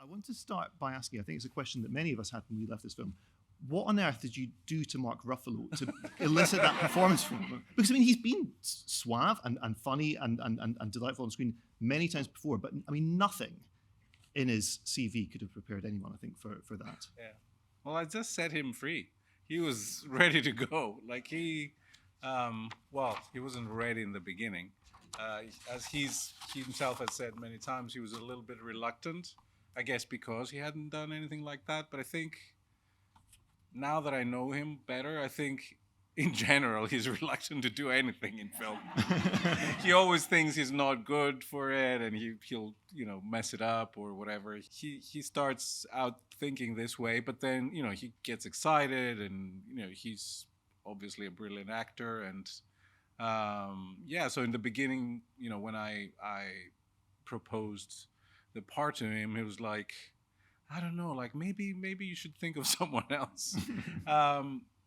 I want to start by asking, I think it's a question that many of us had when we left this film. What on earth did you do to Mark Ruffalo to elicit that performance from him? Because, I mean, he's been suave and funny and delightful on screen many times before, but, I mean, nothing in his CV could have prepared anyone, I think, for that. Yeah. Well, I just set him free. He was ready to go. Like he wasn't ready in the beginning. As he himself has said many times, he was a little bit reluctant, I guess because he hadn't done anything like that. But I think now that I know him better, I think in general he's reluctant to do anything in film. He always thinks he's not good for it, and he'll mess it up or whatever. He starts out thinking this way, but then he gets excited, and he's obviously a brilliant actor, and so in the beginning, when I proposed the part to him, he was like, I don't know, like maybe you should think of someone else.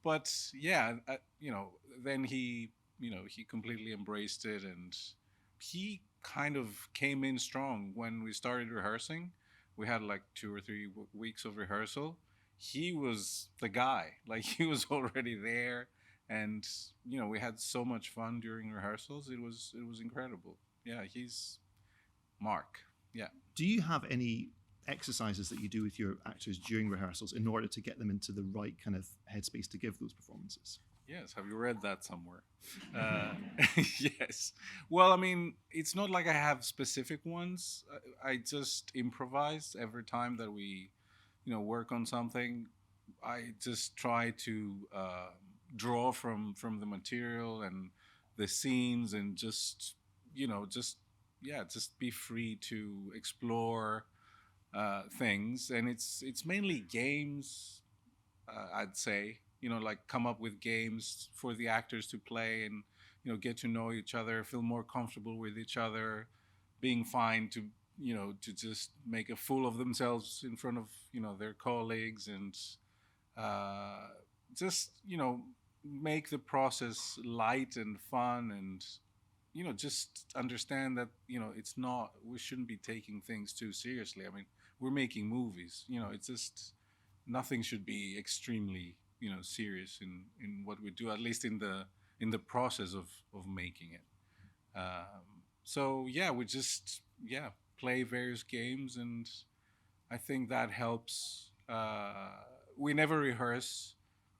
But yeah, then he completely embraced it, and he kind of came in strong when we started rehearsing. We had like 2 or 3 weeks of rehearsal. He was the guy, like he was already there, and we had so much fun during rehearsals. It was incredible. Yeah, he's Mark. Yeah. Do you have any exercises that you do with your actors during rehearsals in order to get them into the right kind of headspace to give those performances? Yes. Have you read that somewhere? Yes. Well, I mean, it's not like I have specific ones. I just improvise every time that we, work on something. I just try to draw from the material and the scenes, and just be free to explore things. And it's mainly games, I'd say. Like come up with games for the actors to play, and get to know each other, feel more comfortable with each other, being fine to to just make a fool of themselves in front of their colleagues, and just make the process light and fun, and just understand that it's not, we shouldn't be taking things too seriously. I mean, we're making movies. It's just nothing should be extremely serious in what we do, at least in the process of making it. So yeah, we just play various games, and I think that helps. We never rehearse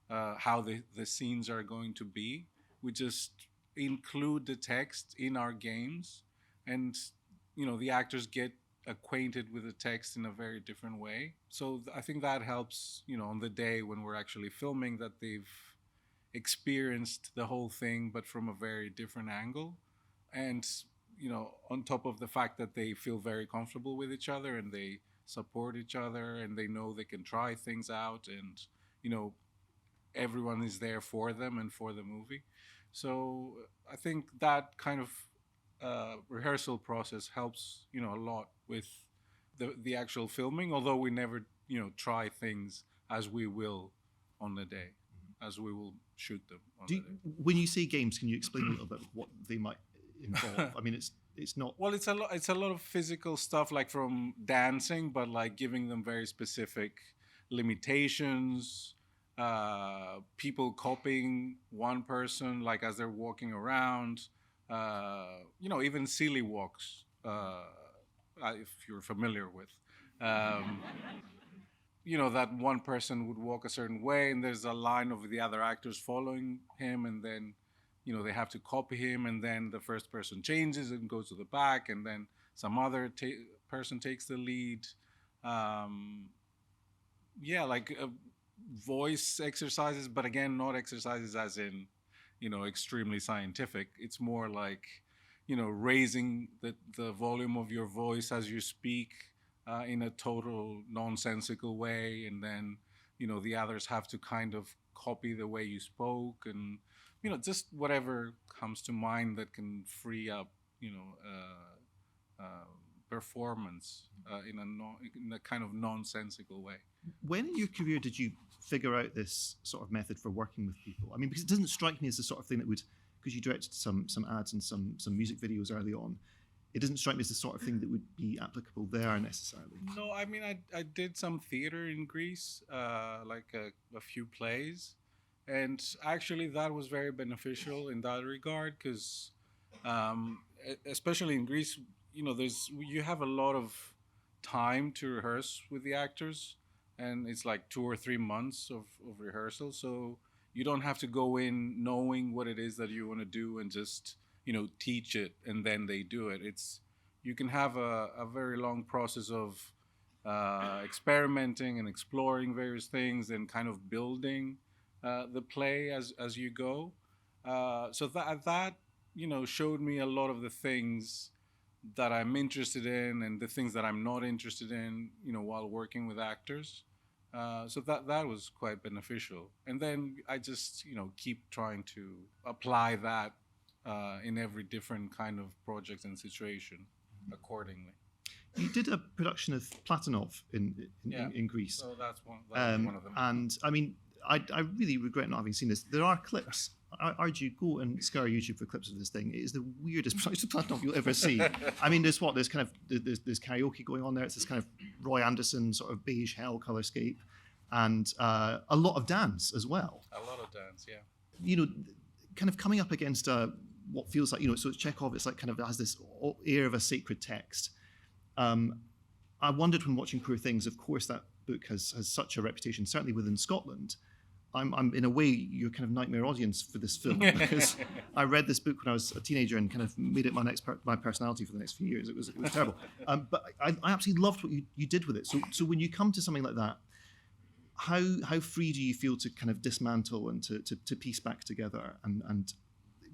how the scenes are going to be. We just include the text in our games, and the actors get acquainted with the text in a very different way. So I think that helps, on the day when we're actually filming, that they've experienced the whole thing, but from a very different angle. And, on top of the fact that they feel very comfortable with each other, and they support each other, and they know they can try things out, and, everyone is there for them and for the movie. So I think that kind of rehearsal process helps, a lot with the actual filming, although we never, try things as we will on the day, as we will shoot them on the day. When you say games, can you explain a little bit what they might involve? I mean, it's not... Well, it's a lot of physical stuff, like from dancing, but like giving them very specific limitations, people copying one person, like as they're walking around, even silly walks, if you're familiar with. That one person would walk a certain way, and there's a line of the other actors following him, and then, they have to copy him, and then the first person changes and goes to the back, and then some other person takes the lead. Voice exercises, but again, not exercises as in, extremely scientific. It's more like, raising the volume of your voice as you speak in a total nonsensical way, and then, the others have to kind of copy the way you spoke, and, just whatever comes to mind that can free up, performance in a kind of nonsensical way. When in your career did you figure out this sort of method for working with people? I mean, because it doesn't strike me as the sort of thing that would, because you directed some ads and some music videos early on, it doesn't strike me as the sort of thing that would be applicable there necessarily. No, I mean, I did some theater in Greece, like a few plays. And actually, that was very beneficial in that regard because, especially in Greece, you have a lot of time to rehearse with the actors, and it's like 2 or 3 months of rehearsal. So you don't have to go in knowing what it is that you want to do and just teach it and then they do it. You can have a very long process of experimenting and exploring various things and kind of building the play as you go. So that showed me a lot of the things that I'm interested in and the things that I'm not interested in, while working with actors. So that was quite beneficial. And then I just, keep trying to apply that in every different kind of project and situation accordingly. You did a production of Platonov in Greece. So that's one of them. And I mean, I really regret not having seen this. There are clips. I urge you, go and scour YouTube for clips of this thing. It is the weirdest production of Platonov you'll ever see. I mean, there's karaoke going on there. It's this kind of Roy Anderson sort of beige hell colorscape, and a lot of dance as well. A lot of dance, yeah. Kind of coming up against what feels like, so Chekhov, it's like kind of has this air of a sacred text. I wondered when watching Poor Things, of course, that book has such a reputation, certainly within Scotland. I'm in a way your kind of nightmare audience for this film because I read this book when I was a teenager and kind of made it my personality for the next few years. It was terrible, but I absolutely loved what you did with it. So when you come to something like that, how free do you feel to kind of dismantle and to piece back together and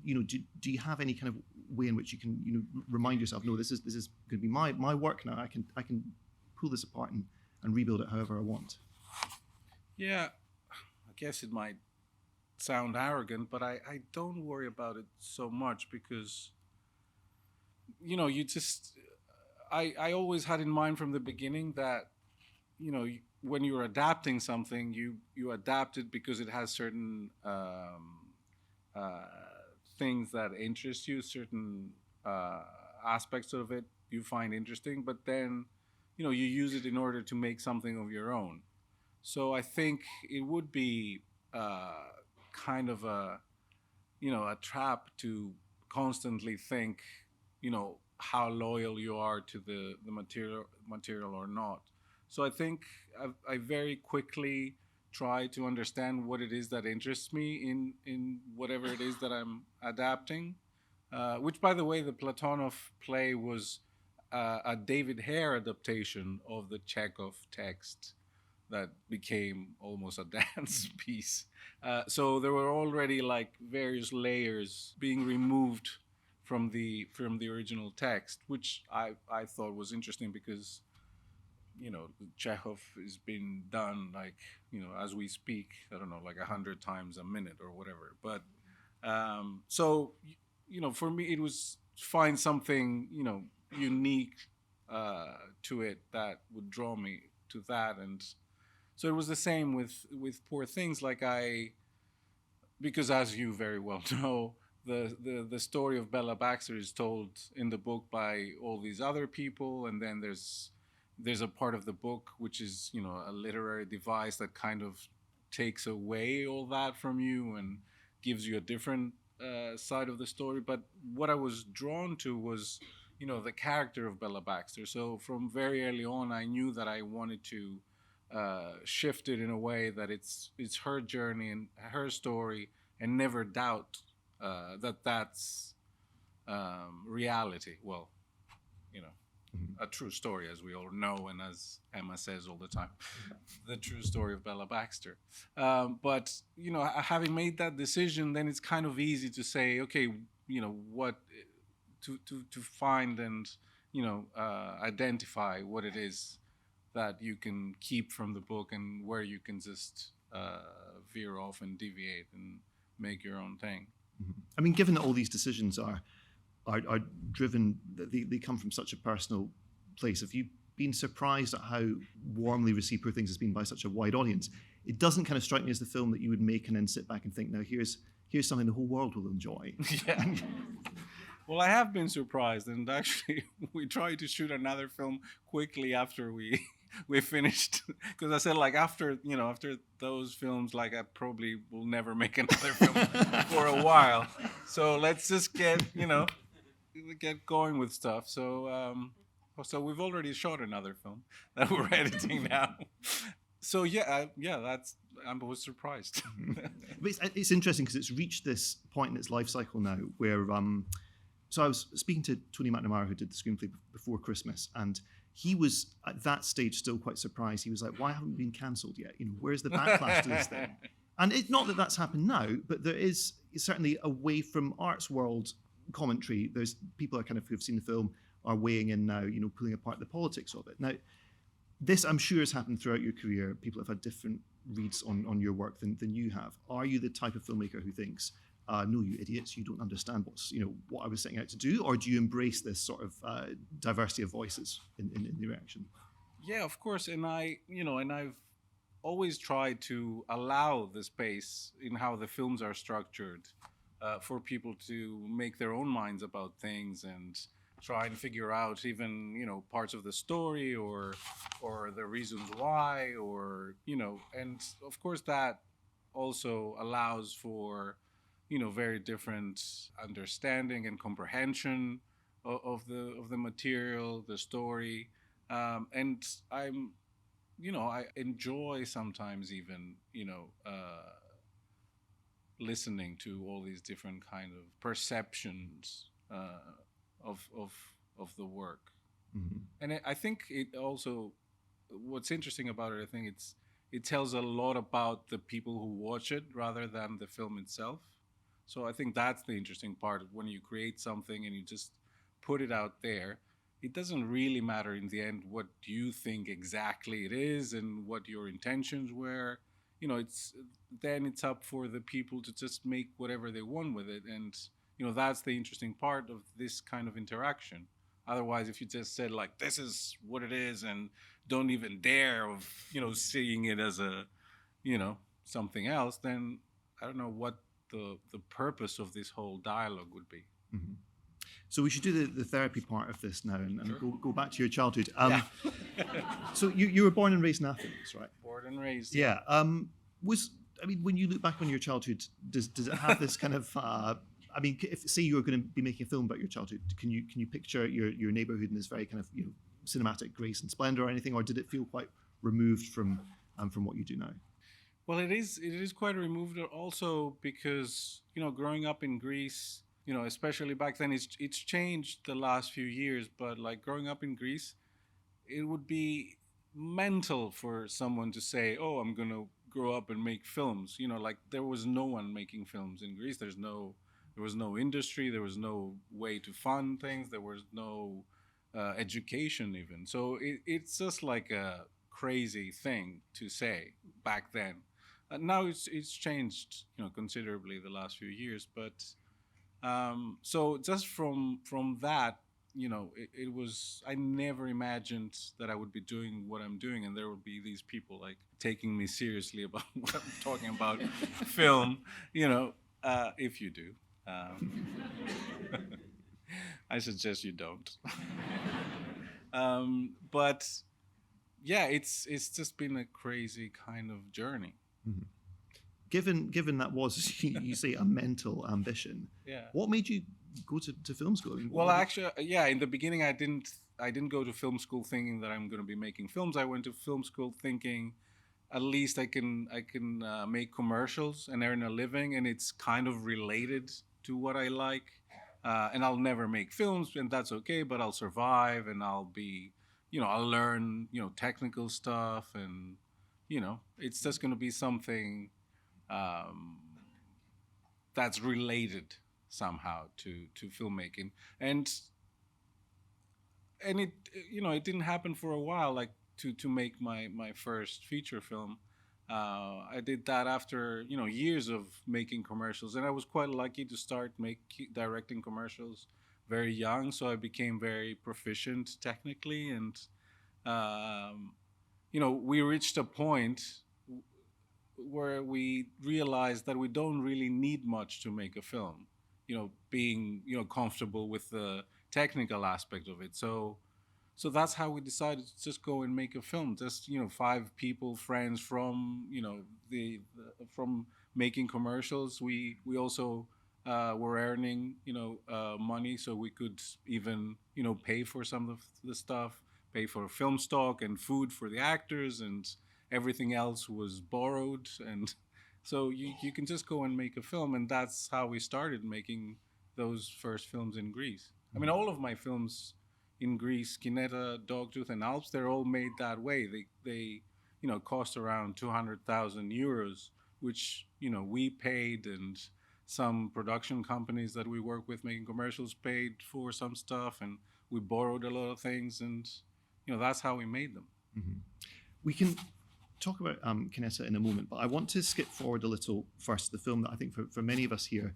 do you have any kind of way in which you can remind yourself, no, this is going to be my work now. I can pull this apart and rebuild it however I want. Yeah. I guess it might sound arrogant, but I don't worry about it so much because, I always had in mind from the beginning that, when you're adapting something, you adapt it because it has certain things that interest you, certain aspects of it you find interesting, but then, you use it in order to make something of your own. So I think it would be kind of a trap to constantly think, how loyal you are to the material or not. So I think I very quickly try to understand what it is that interests me in whatever it is that I'm adapting. Which, by the way, the Platonov play was a David Hare adaptation of the Chekhov text that became almost a dance piece. So there were already like various layers being removed from the original text, which I thought was interesting because, Chekhov is being done like, as we speak, I don't know, like 100 times a minute or whatever. But so, for me, it was find something, unique to it that would draw me to that. And so it was the same with Poor Things. Because as you very well know, the story of Bella Baxter is told in the book by all these other people, and then there's a part of the book which is a literary device that kind of takes away all that from you and gives you a different side of the story. But what I was drawn to was the character of Bella Baxter. So from very early on, I knew that I wanted to shift it in a way that it's her journey and her story, and never doubt that's reality. Well, a true story, as we all know, and as Emma says all the time, the true story of Bella Baxter. But having made that decision, then it's kind of easy to say, okay, what to find and identify what it is that you can keep from the book and where you can just veer off and deviate and make your own thing. Mm-hmm. I mean, given that all these decisions are driven, they come from such a personal place, have you been surprised at how warmly received Poor Things has been by such a wide audience? It doesn't kind of strike me as the film that you would make and then sit back and think, now here's something the whole world will enjoy. Yeah. Well, I have been surprised, and actually, we tried to shoot another film quickly after we we finished, because I said like after those films, like I probably will never make another film for a while. So let's just get going with stuff. So we've already shot another film that we're editing now. So I was surprised. But it's interesting because it's reached this point in its life cycle now where so I was speaking to Tony McNamara, who did the screenplay before Christmas, and he was at that stage still quite surprised. He was like, why haven't we been cancelled yet? Where's the backlash to this thing? And it's not that that's happened now, but there is certainly away from arts world commentary. There's people who've seen the film are weighing in now, pulling apart the politics of it. Now, this I'm sure has happened throughout your career. People have had different reads on your work than you have. Are you the type of filmmaker who thinks, no, you idiots, you don't understand what I was setting out to do, or do you embrace this sort of diversity of voices in the reaction? Yeah, of course, and I've always tried to allow the space in how the films are structured for people to make their own minds about things and try and figure out even parts of the story or the reasons why, and of course that also allows for very different understanding and comprehension of the material, the story, and I enjoy sometimes even listening to all these different kind of perceptions of the work. Mm-hmm. And I think it also, what's interesting about it, I think it tells a lot about the people who watch it rather than the film itself. So I think that's the interesting part. When you create something and you just put it out there, it doesn't really matter in the end what you think exactly it is and what your intentions were. It's up for the people to just make whatever they want with it. And that's the interesting part of this kind of interaction. Otherwise, if you just said like, this is what it is, and don't even dare of seeing it as a something else, then I don't know what the purpose of this whole dialogue would be. Mm-hmm. So we should do the therapy part of this now and Sure. go back to your childhood. Yeah. So you were born and raised in Athens, right? Born and raised. Yeah. When you look back on your childhood, does it have this kind of if say you were going to be making a film about your childhood, can you picture your neighborhood in this very kind of cinematic grace and splendor or anything, or did it feel quite removed from what you do now? Well, it is quite removed also because growing up in Greece, especially back then, it's changed the last few years, but like growing up in Greece, it would be mental for someone to say, oh, I'm going to grow up and make films. Like there was no one making films in Greece. There was no industry. There was no way to fund things. There was no education even. So it's just like a crazy thing to say back then. Now it's changed, considerably the last few years. But so just from that, it was, I never imagined that I would be doing what I'm doing, and there would be these people like taking me seriously about what I'm talking about film. If you do. I suggest you don't. But yeah, it's just been a crazy kind of journey. Mm-hmm. Given that was you say a mental ambition. Yeah. What made you go to film school? Well, actually, yeah. In the beginning, I didn't go to film school thinking that I'm going to be making films. I went to film school thinking, at least I can make commercials and earn a living, and it's kind of related to what I like. And I'll never make films, and that's okay. But I'll survive, and I'll be, I'll learn, technical stuff, and it's just going to be something that's related somehow to filmmaking, and it it didn't happen for a while, like to make my first feature film. I did that after years of making commercials, and I was quite lucky to start directing commercials very young, so I became very proficient technically, and we reached a point where we realized that we don't really need much to make a film. being comfortable with the technical aspect of it. So that's how we decided to just go and make a film. Just 5 people, friends from from making commercials. We also were earning money, so we could even pay for some of the stuff, pay for film stock and food for the actors, and everything else was borrowed. And so you can just go and make a film, and that's how we started making those first films in Greece. I mean, all of my films in Greece, Kineta, Dogtooth, and Alps, they're all made that way. They cost around 200,000 euros, which we paid, and some production companies that we work with making commercials paid for some stuff, and we borrowed a lot of things, and that's how we made them. Mm-hmm. We can talk about Kineta in a moment, but I want to skip forward a little first. The film that I think for many of us here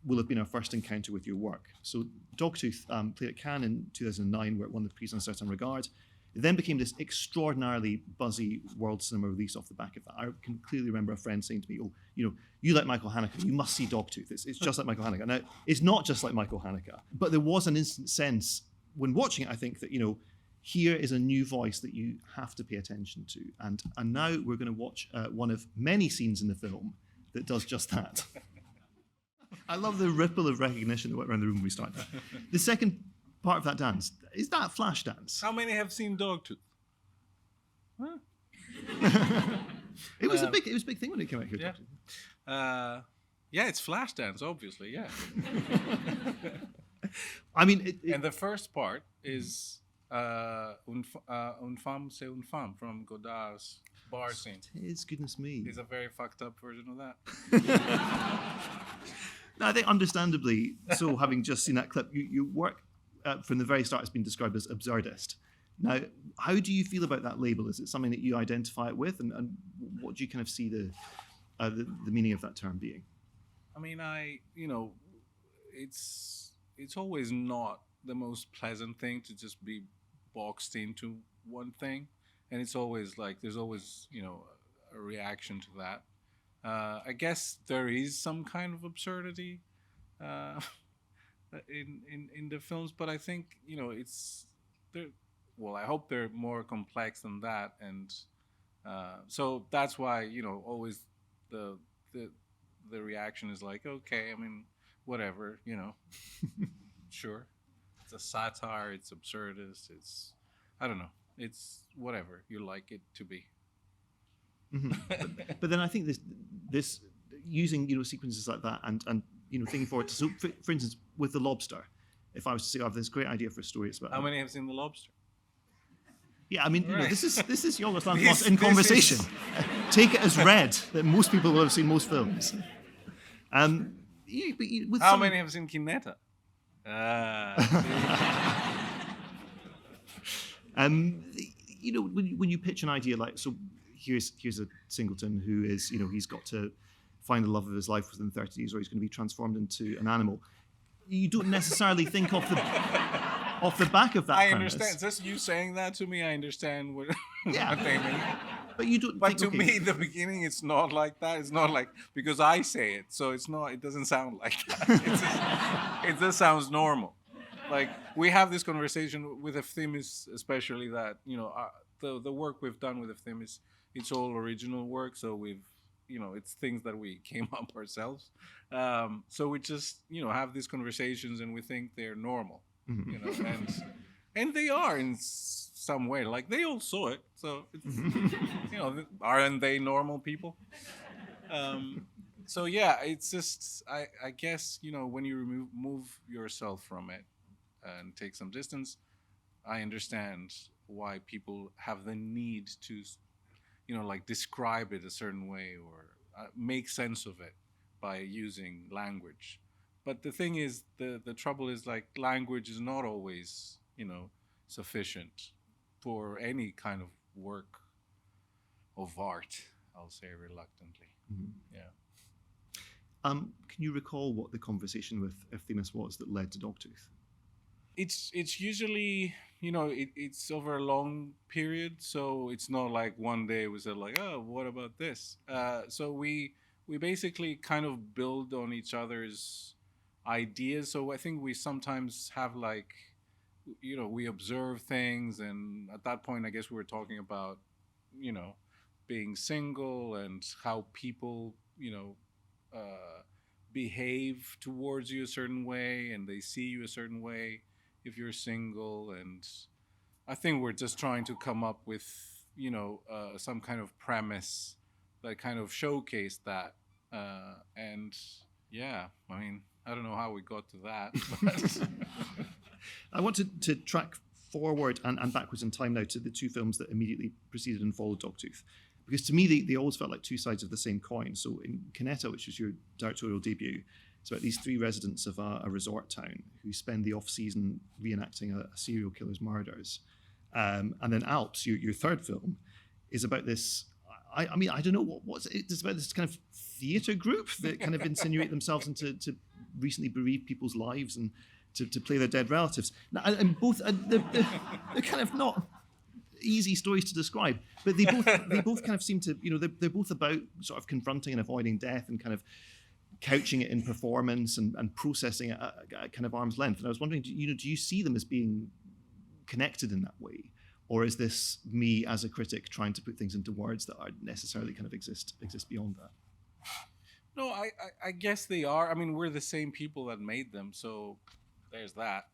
will have been our first encounter with your work. So Dogtooth played at Cannes in 2009, where it won the Prix d'un certain regard. It then became this extraordinarily buzzy world cinema release off the back of that. I can clearly remember a friend saying to me, "Oh, you like Michael Haneke, you must see Dogtooth. It's just like Michael Haneke." Now, it's not just like Michael Haneke, but there was an instant sense when watching it, I think, that here is a new voice that you have to pay attention to. And now we're going to watch one of many scenes in the film that does just that. I love the ripple of recognition that went around the room when we started. The second part of that dance, is that flash dance? How many have seen Dogtooth? Huh? It was a big thing when it came out here. Yeah. Yeah, it's flash dance, obviously, yeah. I mean, and the first part is une femme, c'est une femme from Godard's bar scene. His goodness me. It's a very fucked up version of that. Now, I think understandably so, having just seen that clip, your work from the very start has been described as absurdist. Now, how do you feel about that label? Is it something that you identify it with, and what do you kind of see the meaning of that term being? I mean, it's always not the most pleasant thing to just be boxed into one thing, and it's always like there's always a reaction to that. I guess there is some kind of absurdity in the films, but I think it's there. Well, I hope they're more complex than that, and so that's why always the reaction is like, okay, I mean, whatever, sure, it's a satire, it's absurdist, it's I don't know, it's whatever you like it to be. Mm-hmm. But then I think this using sequences like that and thinking forward to, so for instance with the Lobster, if I was to say I have this great idea for a story, it's about how many have seen the Lobster? Yeah, I mean this is Yorgos Lanthimos in conversation. Take it as read that most people will have seen most films. How many have seen Kineta? When you pitch an idea like, so here's a singleton who is he's got to find the love of his life within 30 days or he's going to be transformed into an animal. You don't necessarily think off the back of that I premise. understand. Just you saying that to me, I understand what Yeah. they mean. But you don't. But think, to me, the beginning, it's not like that. It's not like because I say it, so it's not. It doesn't sound like that. It just sounds normal. Like we have this conversation with Ephemis, especially that the work we've done with Ephemis, it's all original work. So we've it's things that we came up ourselves. So we just have these conversations and we think they're normal. Mm-hmm. And they are in some way. Like they all saw it, so it's, aren't they normal people? So yeah, it's just I guess when you remove yourself from it and take some distance, I understand why people have the need to like describe it a certain way or make sense of it by using language. But the thing is, the trouble is like language is not always sufficient for any kind of work of art, I'll say reluctantly. Mm-hmm. Yeah. Can you recall what the conversation with Ephemis was that led to Dogtooth? It's usually it's over a long period, so it's not like one day we said like, oh, what about this? So we basically kind of build on each other's ideas. So I think we sometimes have like, we observe things, and at that point, I guess we were talking about, you know, being single and how people, behave towards you a certain way, and they see you a certain way if you're single. And I think we're just trying to come up with, some kind of premise that kind of showcased that. And yeah, I mean, I don't know how we got to that. But I want to track forward and backwards in time now to the two films that immediately preceded and followed Dogtooth. Because to me, they always felt like two sides of the same coin. So in Canetta, which was your directorial debut, it's about these three residents of a resort town who spend the off-season reenacting a serial killer's murders. And then Alps, your third film, is about this, I mean, I don't know, what's it? It's about this kind of theatre group that kind of insinuate themselves into recently bereaved people's lives and to play their dead relatives. Now, and both, they're kind of not easy stories to describe, but they both kind of seem to, they're both about sort of confronting and avoiding death and kind of couching it in performance and processing it at kind of arm's length. And I was wondering, do you see them as being connected in that way, or is this me as a critic trying to put things into words that aren't necessarily kind of exist beyond that? no, I guess they are. I mean, we're the same people that made them, so there's that.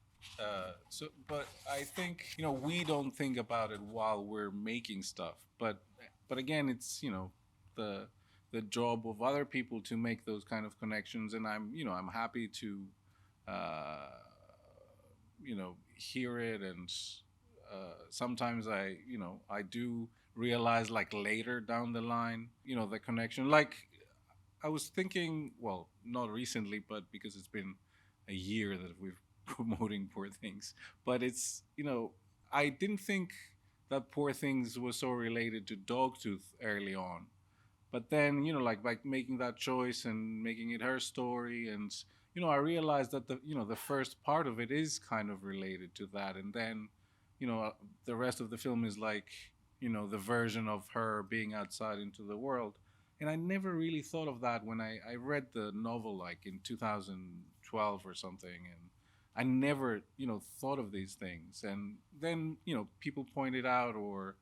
But I think, we don't think about it while we're making stuff. But again, it's, the job of other people to make those kind of connections, and I'm happy to hear it. And sometimes I do realize, like, later down the line, the connection. Like, I was thinking, well, not recently, but because it's been a year that we've promoting Poor Things, but it's, I didn't think that Poor Things was so related to Dogtooth early on, but then, like by making that choice and making it her story, and I realized that the first part of it is kind of related to that, and then the rest of the film is like, the version of her being outside into the world. And I never really thought of that when I read the novel, like in 2012 or something, and I never, thought of these things. And then, people point it out, or,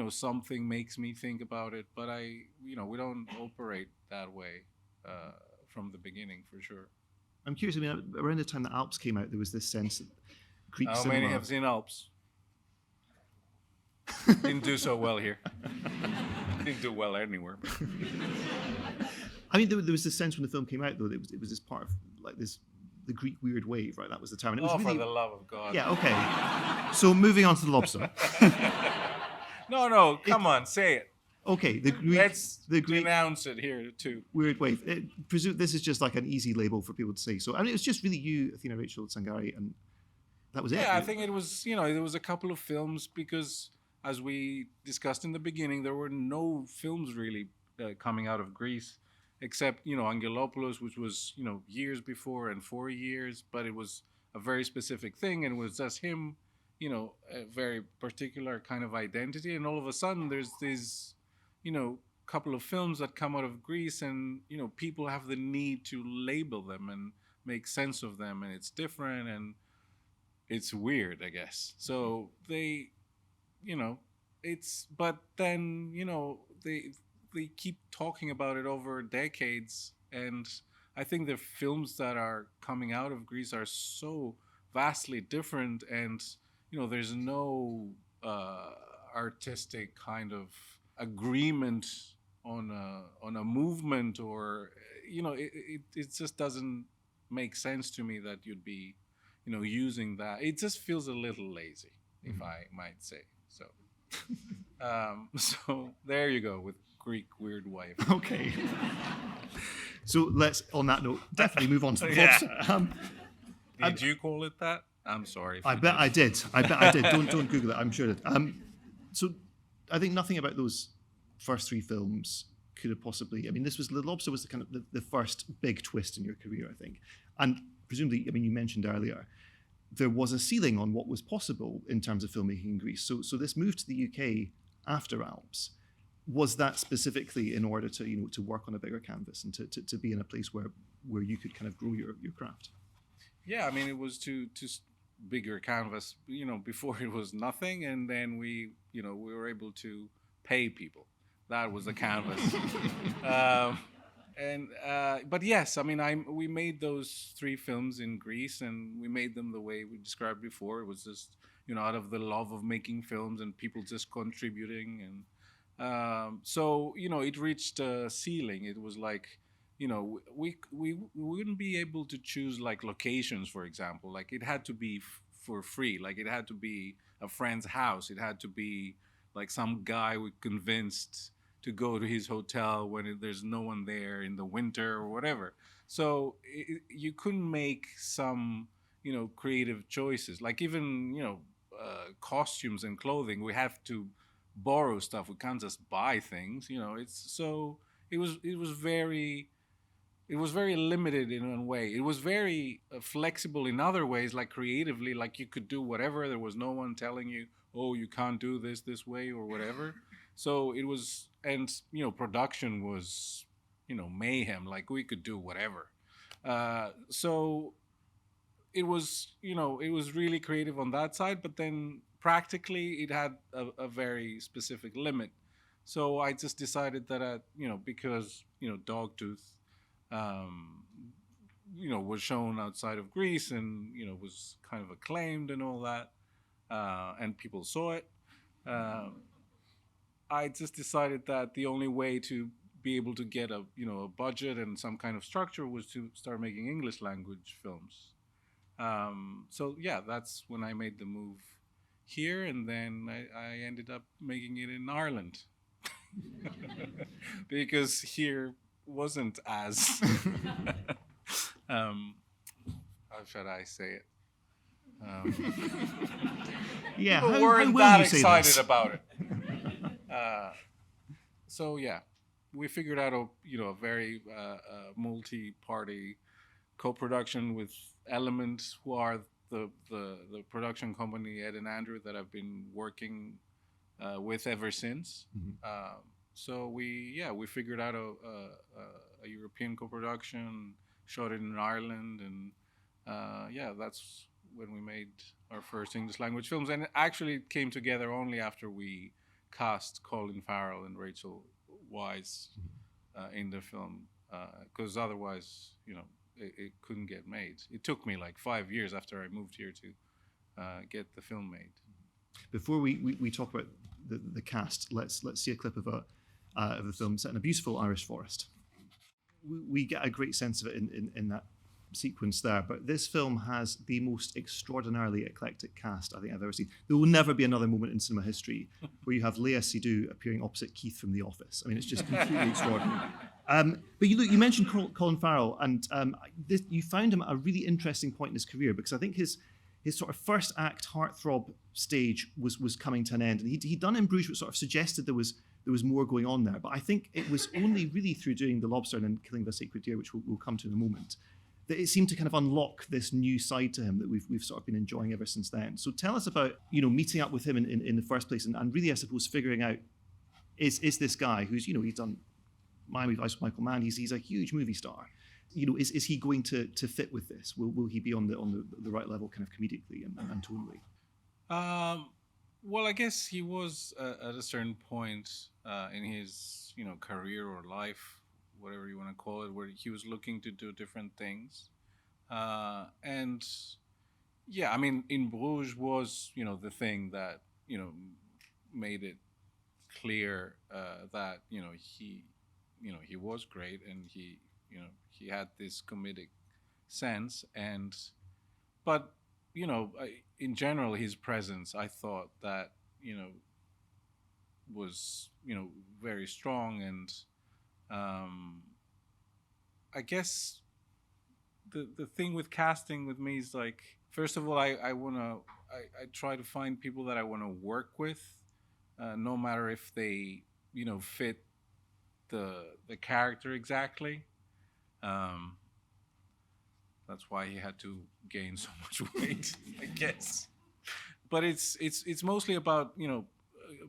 something makes me think about it. But we don't operate that way from the beginning, for sure. I'm curious, I mean, around the time that Alps came out, there was this sense that Greek How cinema... many have seen Alps? Didn't do so well here. Didn't do well anywhere. I mean, there was this sense when the film came out, though, that it was this part of, like, the Greek weird wave, right? That was the term. And it was really... for the love of God. Yeah, okay. So moving on to The Lobster. No, come on, say it. Okay, the Greek... Let's the Greek denounce it here, too. weird wave. This is just like an easy label for people to say. So, I mean, it was just really you, Athena Rachel Tsangari, and that was it. Yeah, I think it was, there was a couple of films, because as we discussed in the beginning, there were no films really coming out of Greece, except, Angelopoulos, which was, years before and 4 years, but it was a very specific thing, and it was just him, a very particular kind of identity. And all of a sudden, there's these, couple of films that come out of Greece, and, people have the need to label them and make sense of them, and it's different, and it's weird, I guess. So they, but then, they keep talking about it over decades, and I think the films that are coming out of Greece are so vastly different, and there's no artistic kind of agreement on a movement, or it just doesn't make sense to me that you'd be using that. It just feels a little lazy, if I might say so. So there you go with Greek weird wave. Okay. So let's, on that note, definitely move on to The Lobster. Did you call it that? I'm sorry. I bet I did. Don't Google it. I'm sure it. So I think nothing about those first three films could have possibly... I mean, The Lobster was the kind of the first big twist in your career, I think. And presumably, I mean, you mentioned earlier, there was a ceiling on what was possible in terms of filmmaking in Greece. So this move to the UK after Alps, was that specifically in order to to work on a bigger canvas and to be in a place where you could kind of grow your craft? yeah, I mean, it was to bigger canvas. Before it was nothing, and then we were able to pay people. That was the canvas. um, and but yes, I mean, we made those 3 films in Greece, and we made them the way we described before. It was just out of the love of making films and people just contributing, and so it reached a ceiling. It was like we wouldn't be able to choose like locations, for example. Like it had to be for free. Like it had to be a friend's house. It had to be like some guy we convinced to go to his hotel when there's no one there in the winter or whatever. So you couldn't make some creative choices. Like even costumes and clothing, we have to borrow stuff. We can't just buy things. It's so it was very limited in one way. It was very flexible in other ways, like creatively, like you could do whatever. There was no one telling you, oh, you can't do this way or whatever. So it was, and production was, mayhem. Like we could do whatever. So it was really creative on that side, but then practically it had a very specific limit. So I just decided that, because Dogtooth was shown outside of Greece and was kind of acclaimed and all that, and people saw it. I just decided that the only way to be able to get a budget and some kind of structure was to start making English language films. So yeah, that's when I made the move here, and then I ended up making it in Ireland because here wasn't as how should I say it? Yeah, People how weren't will that you say excited this? about it. So yeah, we figured out a very multi-party co-production with Element, who are the production company, Ed and Andrew, that I've been working with ever since. Mhm. So we figured out a European co-production, shot it in Ireland, and that's when we made our first English language films. And it actually came together only after we cast Colin Farrell and Rachel Weisz in the film, because otherwise, it couldn't get made. It took me like 5 years after I moved here to get the film made. Before we talk about the cast, let's see a clip of the film set in a beautiful Irish forest. We get a great sense of it in that sequence there, but this film has the most extraordinarily eclectic cast I think I've ever seen. There will never be another moment in cinema history where you have Léa Seydoux appearing opposite Keith from The Office. I mean, it's just completely extraordinary. But you mentioned Colin Farrell, and you found him at a really interesting point in his career, because I think his sort of first act heartthrob stage was coming to an end, and he'd done In Bruges, which sort of suggested there was more going on there. But I think it was only really through doing The Lobster and then Killing of a Sacred Deer, which we'll come to in a moment, that it seemed to kind of unlock this new side to him that we've sort of been enjoying ever since then. So tell us about meeting up with him in the first place, and really, I suppose, figuring out is this guy who's he's done Miami Vice with Michael Mann, he's a huge movie star. Is he going to fit with this? Will he be on the right level, kind of comedically and tonally? Well, I guess he was at a certain point in his career or life, whatever you want to call it, where he was looking to do different things. And yeah, I mean, In Bruges was, the thing that, made it clear that, he was great, and he had this comedic sense. But, in general, his presence, I thought that, was, very strong. And I guess the thing with casting with me is, like, first of all, I try to find people that I want to work with, no matter if they fit the character exactly. That's why he had to gain so much weight, I guess. But it's mostly about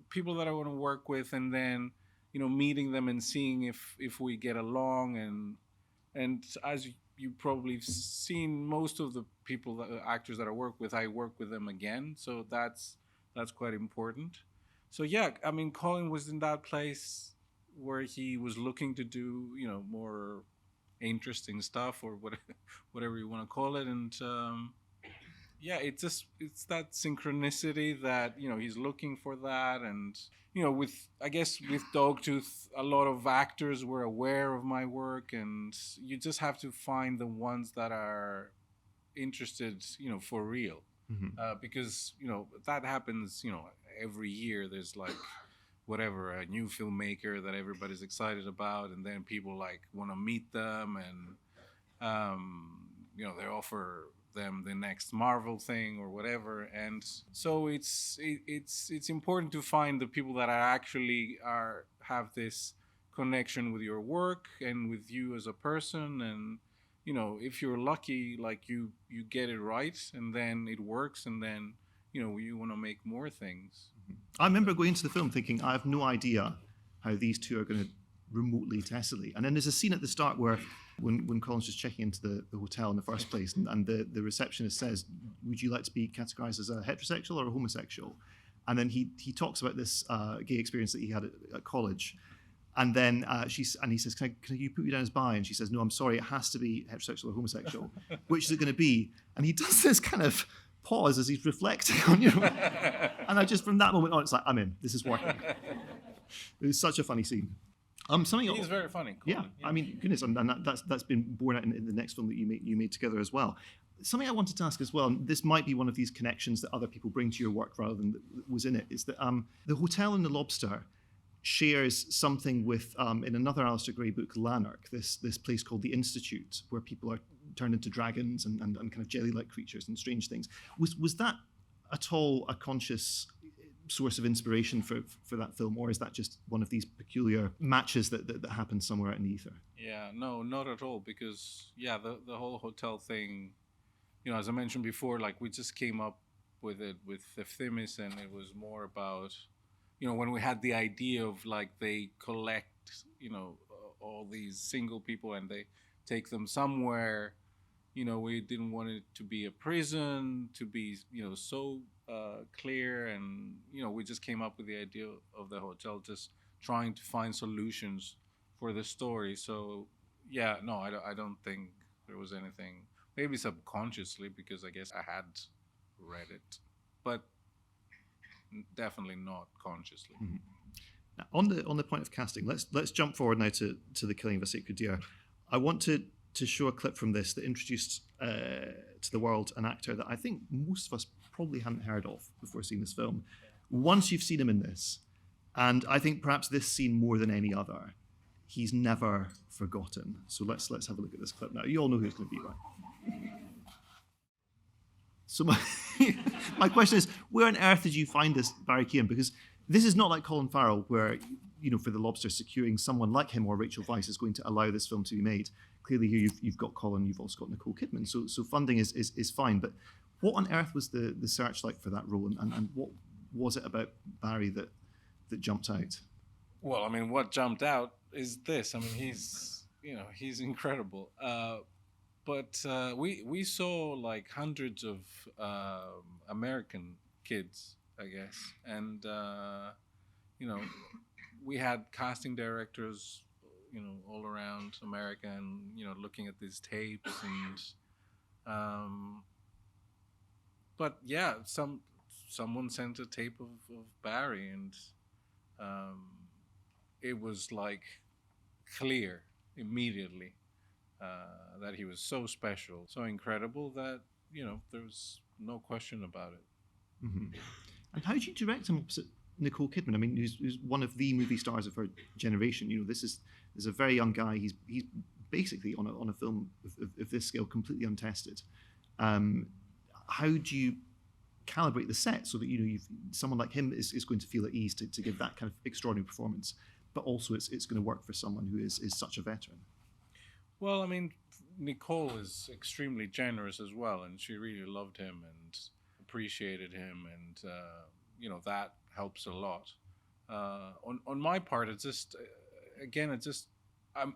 people that I want to work with, and then meeting them and seeing if we get along. And as you probably seen most of the people, actors that I work with them again. So that's quite important. So yeah, I mean, Colin was in that place where he was looking to do, more interesting stuff, or whatever you want to call it. And yeah, it's that synchronicity that, he's looking for that. And with, I guess, with Dogtooth, a lot of actors were aware of my work, and you just have to find the ones that are interested, for real. Because that happens, every year. There's like whatever, a new filmmaker that everybody's excited about, and then people like want to meet them, and they offer them the next Marvel thing or whatever. And so it's important to find the people that are actually have this connection with your work and with you as a person. And if you're lucky, like you get it right, and then it works, and then you want to make more things. I remember going into the film thinking, I have no idea how these two are going to remotely tessellate. And then there's a scene at the start where when Colin's just checking into the hotel in the first place, and the receptionist says, would you like to be categorized as a heterosexual or a homosexual? And then he talks about this gay experience that he had at college. And then he says, can you put me down as bi? And she says, no, I'm sorry, it has to be heterosexual or homosexual. Which is it going to be? And he does this kind of pause as he's reflecting on, and I just, from that moment on, it's like, I'm in, this is working. It was such a funny scene. He's very funny. Yeah, I mean, goodness, and that's been borne out in the next film that you made together as well. Something I wanted to ask as well, and this might be one of these connections that other people bring to your work rather than that was in it, is that the hotel in the Lobster shares something with, in another Alistair Gray book, Lanark, this place called the Institute, where people are turned into dragons and kind of jelly-like creatures and strange things. Was that at all a conscious source of inspiration for that film, or is that just one of these peculiar matches that happen somewhere out in the ether? Yeah, no, not at all, because the whole hotel thing, as I mentioned before, like we just came up with it with Lanthimos, and it was more about, when we had the idea of like they collect, all these single people and they take them somewhere. We didn't want it to be a prison, to be, so clear. And, we just came up with the idea of the hotel, just trying to find solutions for the story. So, yeah, no, I don't think there was anything, maybe subconsciously, because I guess I had read it, but definitely not consciously. Mm-hmm. Now, on the point of casting, let's jump forward now to The Killing of a Sacred Deer. I want to show a clip from this that introduced to the world an actor that I think most of us probably hadn't heard of before seeing this film. Once you've seen him in this, and I think perhaps this scene more than any other, he's never forgotten. So let's have a look at this clip now. You all know who it's going to be, right? So my question is, where on earth did you find this Barry Keoghan? Because this is not like Colin Farrell, where, for The Lobster, securing someone like him or Rachel Weisz is going to allow this film to be made. Clearly here you've got Colin, you've also got Nicole Kidman, so funding is fine. But what on earth was the search like for that role, and what was it about Barry that jumped out? Well, I mean, what jumped out is this. I mean, he's incredible. But we saw like hundreds of American kids, I guess, and we had casting directors, all around America, and looking at these tapes, and but yeah, someone sent a tape of Barry, and it was like clear immediately that he was so special, so incredible that there was no question about it. Mm-hmm. And how did you direct him opposite Nicole Kidman? I mean, who's one of the movie stars of her generation. This is a very young guy. He's basically on a film of this scale, completely untested. How do you calibrate the set so that you've someone like him is going to feel at ease to give that kind of extraordinary performance, but also it's going to work for someone who is such a veteran? Well, I mean, Nicole is extremely generous as well, and she really loved him and appreciated him, and that helps a lot. On my part, it's just I'm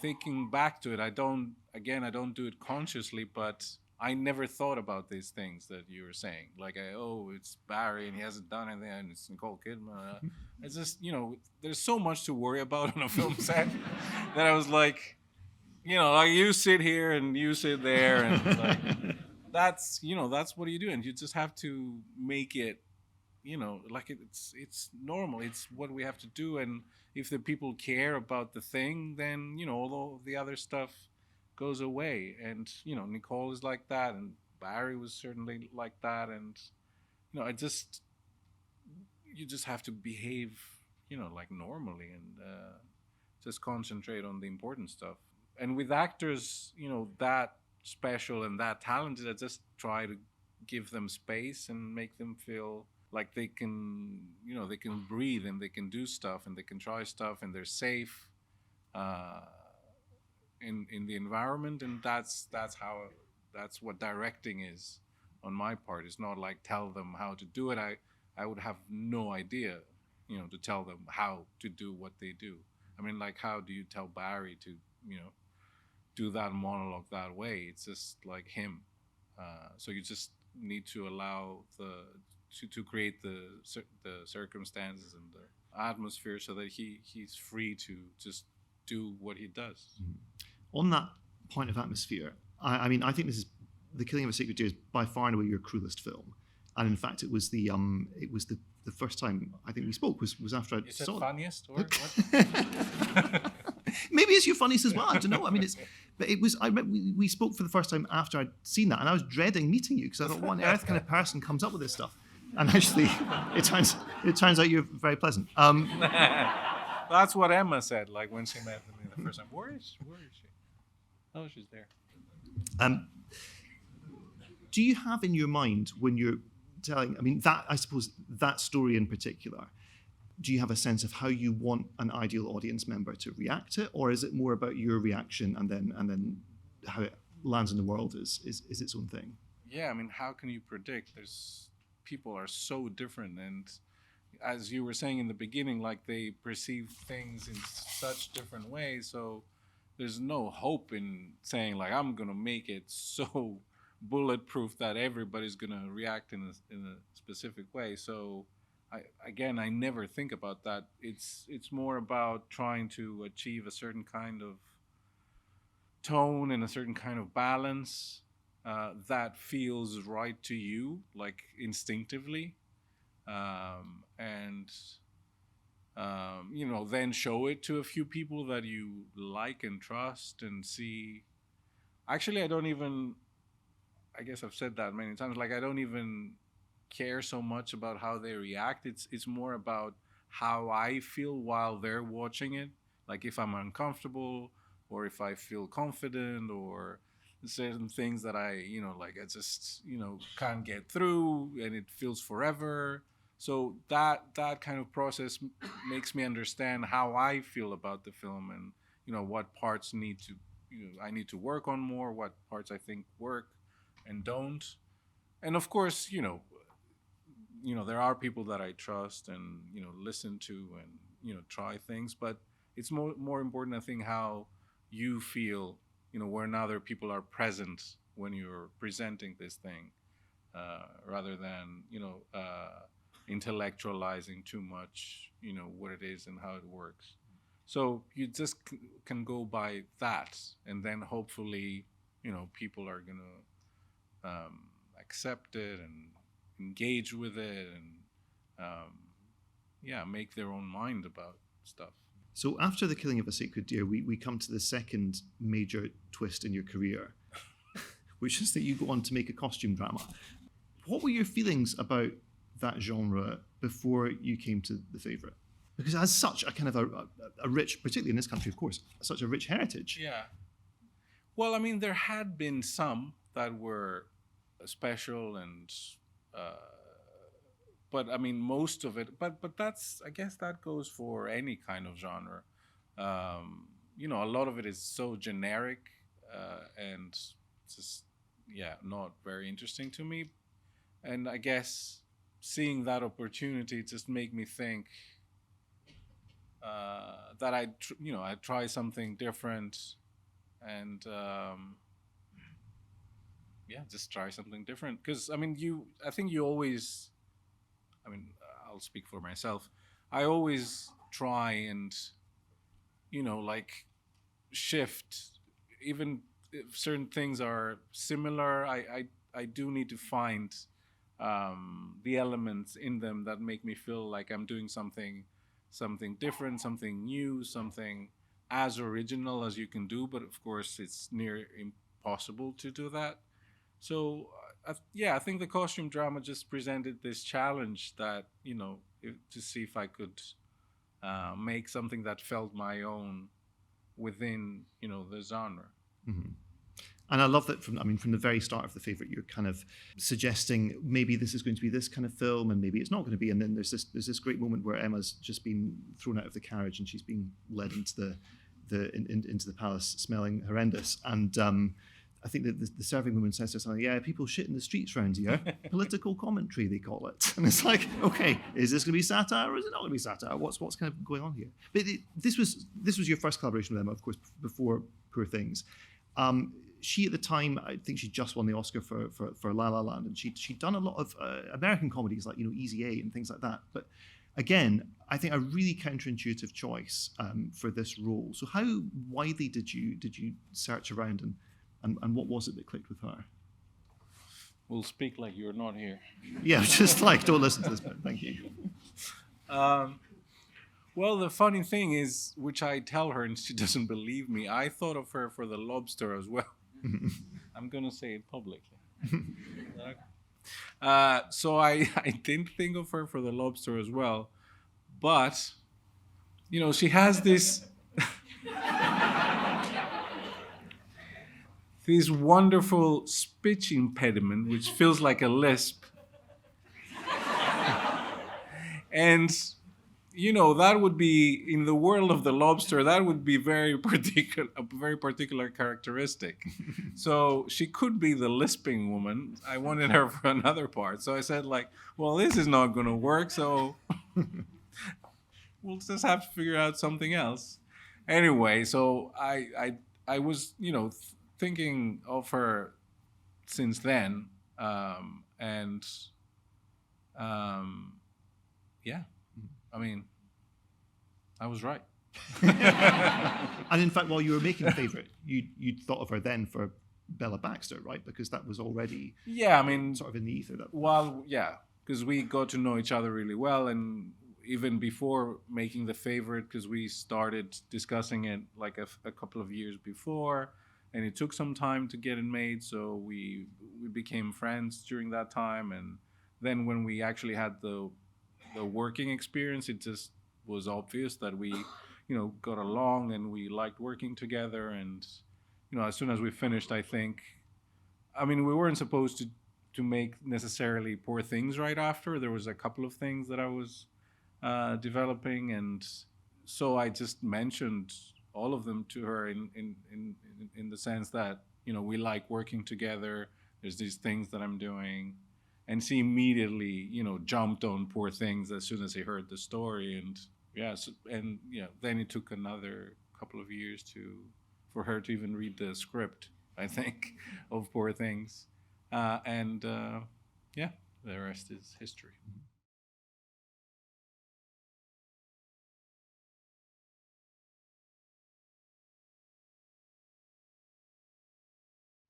thinking back to it. I don't do it consciously, but I never thought about these things that you were saying. Like, it's Barry and he hasn't done anything, and it's Nicole Kidman. It's just, there's so much to worry about on a film set that I was like, like you sit here and you sit there, and like that's what you do, and you just have to make it, like it's normal. It's what we have to do, and if the people care about the thing, then all the other stuff goes away. And Nicole is like that, and Barry was certainly like that, and you just have to behave like normally, and just concentrate on the important stuff. And with actors that special and that talented, I just try to give them space and make them feel like they can they can breathe, and they can do stuff, and they can try stuff, and they're safe in the environment. And that's what directing is on my part. It's not like tell them how to do it. I would have no idea to tell them how to do what they do. I mean, like, how do you tell Barry to do that monologue that way? It's just like him. So you just need to allow to create the circumstances and the atmosphere so that he's free to just do what he does. On that point of atmosphere, I mean, I think this is The Killing of a Sacred Deer is by far and away your cruelest film, and in fact, it was the first time I think we spoke was after I saw it. Funniest or what? Maybe it's your funniest as well. I don't know. I mean, I remember we spoke for the first time after I'd seen that, and I was dreading meeting you because I thought, what on earth kind of person comes up with this stuff? And actually, it turns out you're very pleasant. That's what Emma said. Like when she met me the first time. Where is she? Oh, she's there. Do you have in your mind when you're telling? I mean, I suppose that story in particular. Do you have a sense of how you want an ideal audience member to react to it, or is it more about your reaction and then how it lands in the world is its own thing? Yeah, I mean, how can you predict? People are so different, and as you were saying in the beginning, like they perceive things in such different ways. So there's no hope in saying like I'm gonna make it so bulletproof that everybody's gonna react in a specific way. So I never think about that. It's more about trying to achieve a certain kind of tone and a certain kind of balance that feels right to you, like instinctively, and then show it to a few people that you like and trust and see. Actually, I guess I've said that many times, like I don't even care so much about how they react. It's more about how I feel while they're watching it. Like if I'm uncomfortable or if I feel confident or certain things that I just can't get through and it feels forever. So that kind of process makes me understand how I feel about the film, and what parts I need to work on more, what parts I think work and don't. And of course, there are people that I trust and listen to and try things, but it's more important, I think, how you feel when other people are present when you're presenting this thing, rather than intellectualizing too much what it is and how it works. So you just can go by that, and then hopefully people are gonna accept it and engage with it and make their own mind about stuff. So after The Killing of a Sacred Deer, we come to the second major twist in your career, which is that you go on to make a costume drama. What were your feelings about that genre before you came to The Favourite? Because it has such a kind of a rich, particularly in this country, of course, such a rich heritage. Yeah. Well, I mean, there had been some that were special and but I mean most of it, but that's, I guess that goes for any kind of genre. A lot of it is so generic and just not very interesting to me. And I guess seeing that opportunity just made me think that I try something different, and just try something different. Because I mean, I think you always, I mean, I'll speak for myself. I always try and like shift, even if certain things are similar. I do need to find the elements in them that make me feel like I'm doing something different, something new, something as original as you can do. But of course, it's near impossible to do that. So I think the costume drama just presented this challenge that to see if I could make something that felt my own within the genre. Mm-hmm. And I love that from the very start of The Favourite, you're kind of suggesting maybe this is going to be this kind of film, and maybe it's not going to be. And then there's this great moment where Emma's just been thrown out of the carriage and she's been led into into the palace, smelling horrendous. And I think that the serving woman says to something, yeah, people shit in the streets around here. Political commentary, they call it. And it's like, okay, is this going to be satire or is it not going to be satire? What's kind of going on here? But this was your first collaboration with Emma, of course, before Poor Things. She at the time, I think she just won the Oscar for La La Land, and she'd done a lot of American comedies like Easy A and things like that. But again, I think a really counterintuitive choice for this role. So how widely did you search around, and what was it that clicked with her? We'll speak like you're not here. Yeah, just like don't listen to this bit. Thank you. Well, the funny thing is, which I tell her and she doesn't believe me, I thought of her for the Lobster as well. I'm going to say it publicly. So I didn't think of her for the Lobster as well. But, she has this this wonderful speech impediment, which feels like a lisp. And that would be, in the world of the Lobster, that would be a very particular characteristic. So she could be the lisping woman. I wanted her for another part. So I said, well, this is not going to work, so we'll just have to figure out something else. Anyway, so I was, thinking of her since then. I mean, I was right. And in fact, while you were making Favourite, you'd thought of her then for Bella Baxter, right? Because that was already sort of in the ether. Because we got to know each other really well, and even before making The Favourite, because we started discussing it like a couple of years before, and it took some time to get it made, so we became friends during that time. And then when we actually had the working experience, it just was obvious that we got along and we liked working together. And as soon as we finished, we weren't supposed to make necessarily Poor Things right after. There was a couple of things that I was developing, and so I just mentioned all of them to her in the sense that we like working together. There's these things that I'm doing. And she immediately, jumped on Poor Things as soon as he heard the story. And then it took another couple of years for her to even read the script, I think, of Poor Things. The rest is history.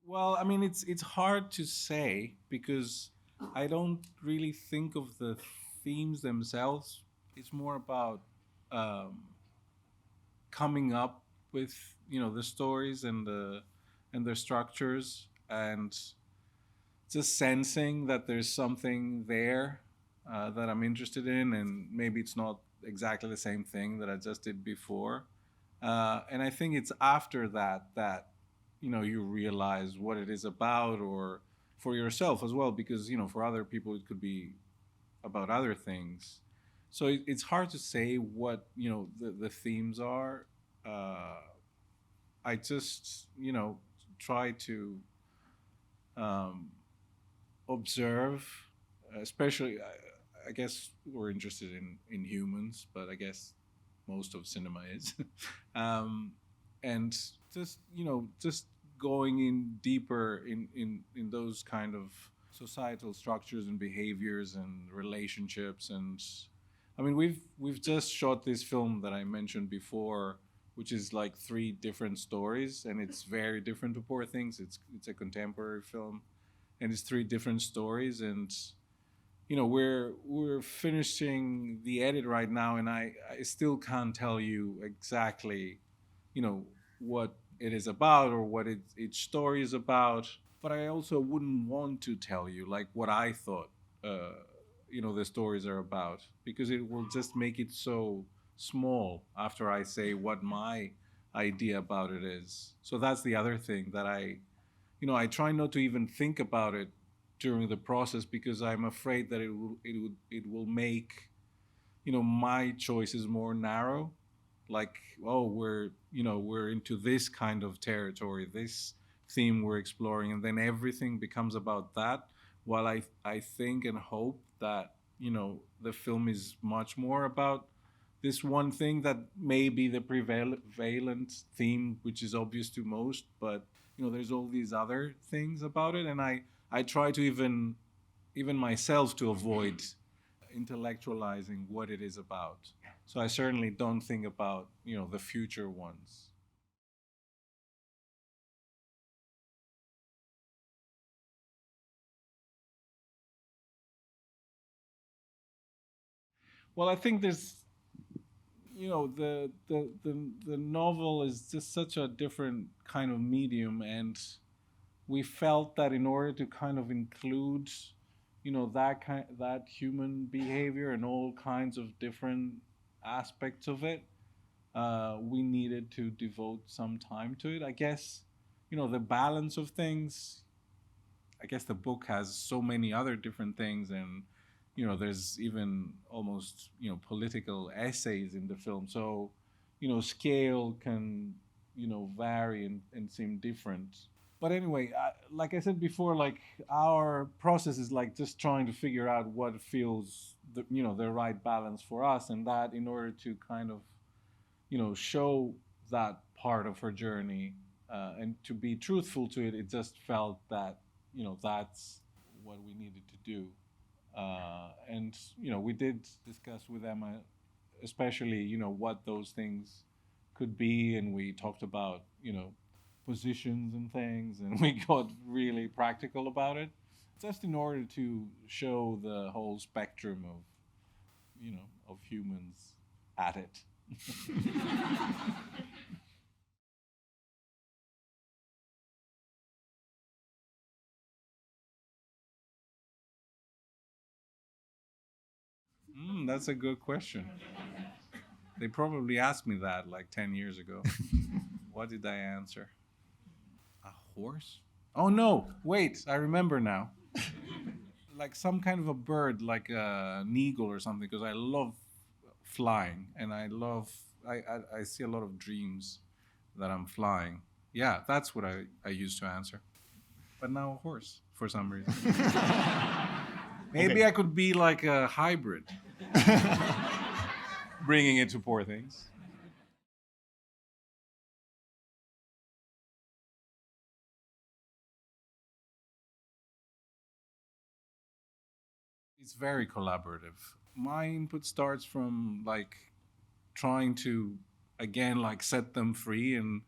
Well, I mean, it's hard to say because I don't really think of the themes themselves. It's more about coming up with the stories and the structures, and just sensing that there's something there that I'm interested in, and maybe it's not exactly the same thing that I just did before. And I think it's after that you realize what it is about, or for yourself as well, because for other people it could be about other things. So it's hard to say what the themes are. I just try to observe, especially I guess we're interested in humans, but I guess most of cinema is. And just, just going in deeper in those kind of societal structures and behaviors and relationships. And I mean, we've just shot this film that I mentioned before, which is like 3 different stories, and it's very different to Poor Things. It's a contemporary film, and it's 3 different stories. And we're finishing the edit right now, and I still can't tell you exactly, what it is about or what each story is about. But I also wouldn't want to tell you like what I thought, the stories are about, because it will just make it so small after I say what my idea about it is. So that's the other thing that I try not to even think about it during the process, because I'm afraid that it will make my choices more narrow. Like, oh, we're into this kind of territory, this theme we're exploring, and then everything becomes about that. While I think and hope that the film is much more about this one thing that may be the prevalent theme, which is obvious to most, but there's all these other things about it, and I try to even myself to avoid intellectualizing what it is about. So I certainly don't think about the future ones. Well, I think there's the novel is just such a different kind of medium, and we felt that in order to kind of include that human behavior and all kinds of different aspects of it, we needed to devote some time to it. I guess the balance of things. I guess the book has so many other different things, and there's even almost political essays in the film. So scale can vary and seem different. But anyway, like I said before, like our process is like just trying to figure out what feels the right balance for us, and that in order to kind of show that part of her journey, and to be truthful to it, it just felt that that's what we needed to do. And we did discuss with Emma, especially what those things could be, and we talked about positions and things, and we got really practical about it, just in order to show the whole spectrum of humans at it. That's a good question. They probably asked me that like 10 years ago. What did I answer? A horse? Oh no, wait, I remember now. Like some kind of a bird, like an eagle or something, because I love flying, and I see a lot of dreams that I'm flying. Yeah, that's what I used to answer. But now a horse for some reason. Maybe Okay. I could be like a hybrid, bringing it to Poor Things. It's very collaborative. My input starts from like trying to again like set them free and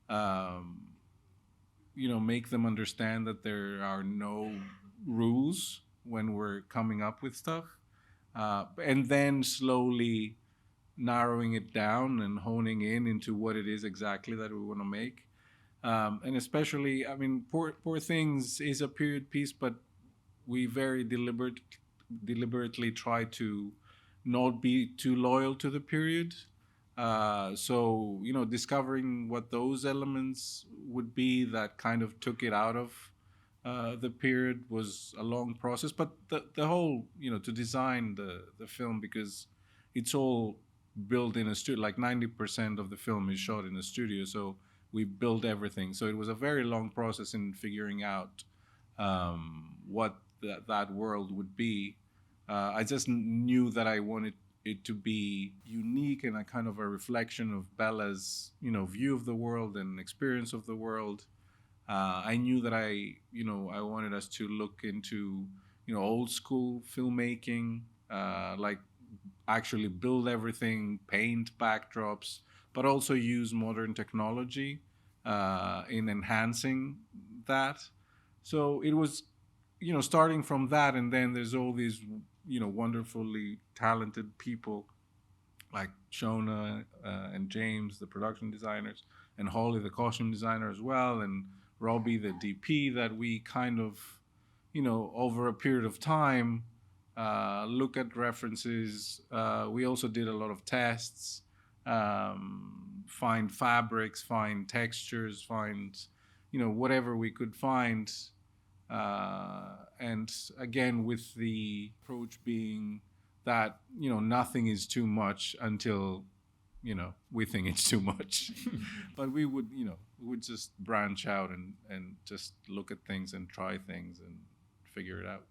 um, make them understand that there are no rules when we're coming up with stuff, and then slowly narrowing it down and honing in into what it is exactly that we want to make. And especially, I mean, Poor Things is a period piece, but we very deliberately try to not be too loyal to the period. So, discovering what those elements would be that kind of took it out of the period was a long process. But the whole, to design the film, because it's all built in a studio, like 90% of the film is shot in a studio. So we built everything. So it was a very long process in figuring out what that world would be. I just knew that I wanted it to be unique and a kind of a reflection of Bella's, view of the world and experience of the world. I knew that I wanted us to look into, old school filmmaking, like actually build everything, paint backdrops, but also use modern technology in enhancing that. So it was, starting from that, and then there's all these, wonderfully talented people like Shona and James, the production designers, and Holly, the costume designer as well, and Robbie, the DP, that we kind of, over a period of time, look at references. We also did a lot of tests, find fabrics, find textures, find, whatever we could find. And again, with the approach being that, nothing is too much until, we think it's too much. But we would just branch out and just look at things and try things and figure it out.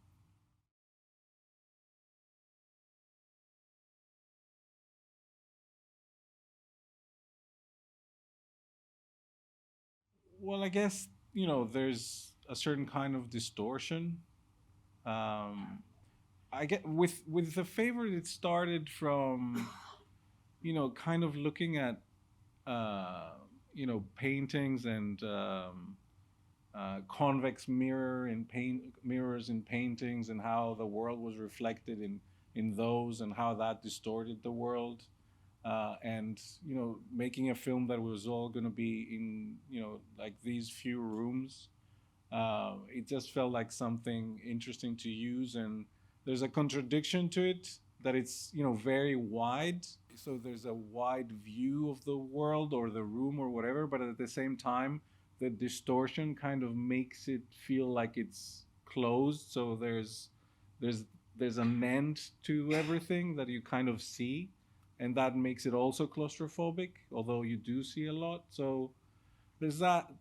Well, I guess, there's a certain kind of distortion. I get with The Favorite, it started from, kind of looking at, paintings and convex mirrors in paintings, and how the world was reflected in those, and how that distorted the world. And making a film that was all going to be in like these few rooms, it just felt like something interesting to use. And there's a contradiction to it, that it's very wide, so there's a wide view of the world or the room or whatever, but at the same time the distortion kind of makes it feel like it's closed, so there's an end to everything that you kind of see. And that makes it also claustrophobic, although you do see a lot. So there's that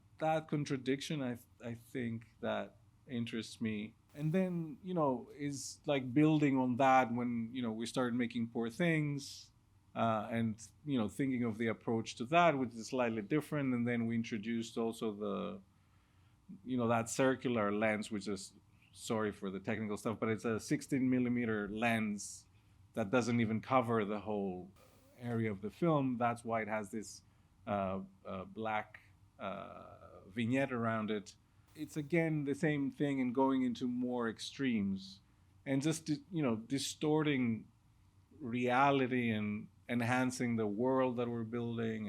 contradiction, I think, that interests me. And then, is like building on that when, we started making Poor Things, and, thinking of the approach to that, which is slightly different. And then we introduced also that circular lens, which is, sorry for the technical stuff, but it's a 16 millimeter lens that doesn't even cover the whole area of the film. That's why it has this black vignette around it. It's again the same thing, and going into more extremes, and just distorting reality and enhancing the world that we're building,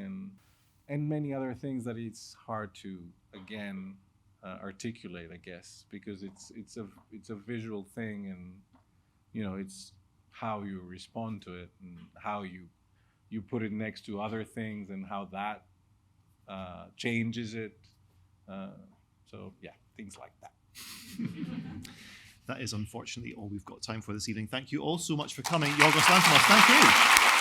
and many other things that it's hard to again articulate, I guess, because it's a visual thing, and it's how you respond to it, and how you put it next to other things, and how that changes it. So yeah, things like that. That is unfortunately all we've got time for this evening. Thank you all so much for coming. Yorgos Lanthimos, thank you.